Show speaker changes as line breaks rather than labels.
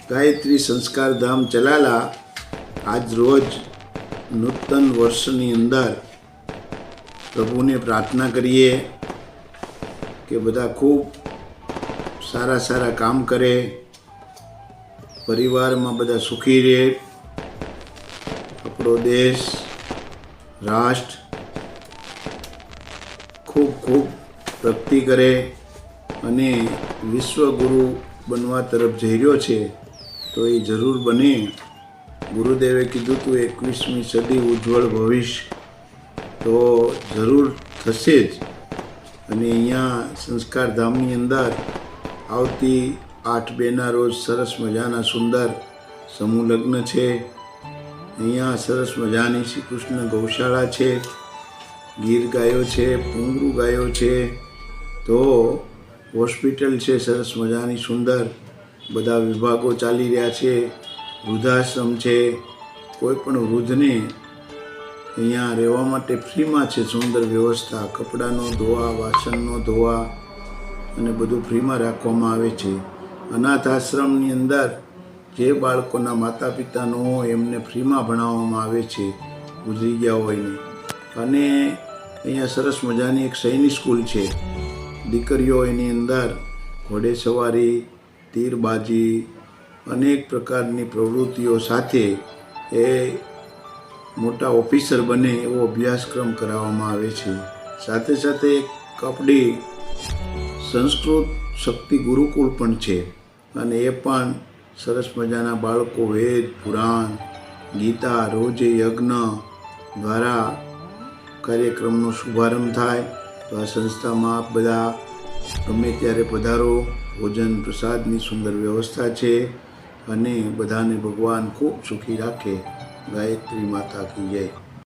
ગાયત્રી સંસ્કાર ધામ ચલાલા આજ રોજ નૂતન વર્ષની અંદર પ્રભુને પ્રાર્થના કરીએ કે બધા ખૂબ સારા સારા કામ કરે, પરિવારમાં બધા સુખી રહે, આપણો દેશ રાષ્ટ્ર ખૂબ ખૂબ પ્રગતિ કરે અને વિશ્વગુરુ બનવા તરફ જઈ રહ્યો છે તો એ જરૂર બને. ગુરુદેવે કીધું હતું 21મી સદી ઉજ્જવળ ભવિષ્ય તો જરૂર થશે જ. અને અહીંયા સંસ્કાર ધામની અંદર આવતી 8/2ના રોજ સરસ મજાના સુંદર સમૂહ લગ્ન છે. અહીંયા સરસ મજાની શ્રી કૃષ્ણ ગૌશાળા છે, ગીર ગાયો છે, પૂંગરું ગાયો છે, તો હોસ્પિટલ છે સરસ મજાની સુંદર, બધા વિભાગો ચાલી રહ્યા છે, વૃદ્ધાશ્રમ છે. કોઈ પણ વૃદ્ધને અહીંયા રહેવા માટે ફ્રીમાં છે સુંદર વ્યવસ્થા, કપડાનો ધોવા, વાસણનો ધોવા અને બધું ફ્રીમાં રાખવામાં આવે છે. અનાથ આશ્રમની અંદર જે બાળકોના માતા પિતા ન હોય એમને ફ્રીમાં ભણાવવામાં આવે છે, ગુજરી ગયા હોયને. અને અહીંયા સરસ મજાની એક સૈનિક સ્કૂલ છે, દીકરીઓ એની અંદર ઘોડેસવારી, તીરબાજી, અનેક પ્રકારની પ્રવૃત્તિઓ સાથે એ મોટા ઓફિસર બને એવો અભ્યાસક્રમ કરાવવામાં આવે છે. સાથે સાથે કપડી સંસ્કૃત શક્તિ ગુરુકુળ પણ છે અને એ પણ સરસ મજાના બાળકો વેદ, પુરાણ, ગીતા, રોજે યજ્ઞ દ્વારા કાર્યક્રમનો શુભારંભ થાય. તો આ સંસ્થામાં આપ બધા ગમે ત્યારે પધારો. ભોજન પ્રસાદની સુંદર વ્યવસ્થા છે અને બધાને ભગવાન ખૂબ સુખી રાખે. ગાયત્રી માતા કી જય.